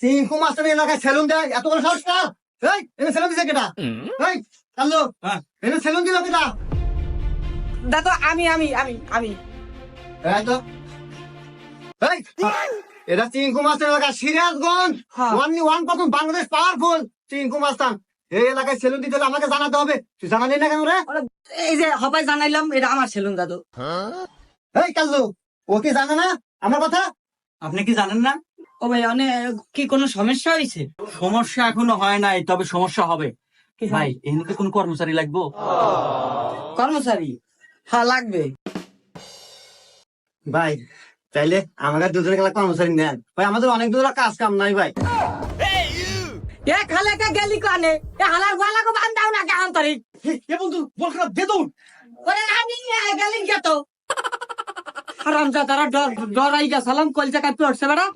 Chinku master এলাকায় salon দেয়, এত বড় সাহস না? এই এনে সেলুন দিছে কেটা? এই কাল্লু, এনে সেলুন দিল কেটা? দাদা আমি আমি আমি আমি এই তো এই এটা চিঙ্কু মাস্টার এলাকা, সিরাজগঞ্জ হ্যাঁ। ওয়ান প্রথম বাংলাদেশ পাওয়ারফুল চিঙ্কু মাস্টার। এই এলাকায় সেলুন দিতে হলে আমাকে জানাতে হবে। তুই জানালি না কেন রে? এই যে হবাই জানাইলাম এটা আমার সেলুন দাদু। এই কাল্লু, ও কি জানে না আমার কথা? আপনি কি জানেন না? ও ভাই অনেক কি কোনো সমস্যা হয়েছে? সমস্যা এখনো হয় নাই, তবে সমস্যা হবে। কি ভাই এখানে কোন কর্মচারী লাগবো? কর্মচারী? হ্যাঁ লাগবে। ভাই চাইলে আমাদের দুজনে গেলে কর্মচারী নেন ভাই, আমাদের অনেক দূর কাজ কাম নাই ভাই। এ খালে কে গেলি কানে এ হালার গলা কো বান্ধাও না কেমন তরি এ বন্ধু বল খারাপ দে দৌড়। ওরে আমি গেলি কে তো হারামজাদারা ডরাই গেছালাম কলজা কাপি উঠছে বেড়া।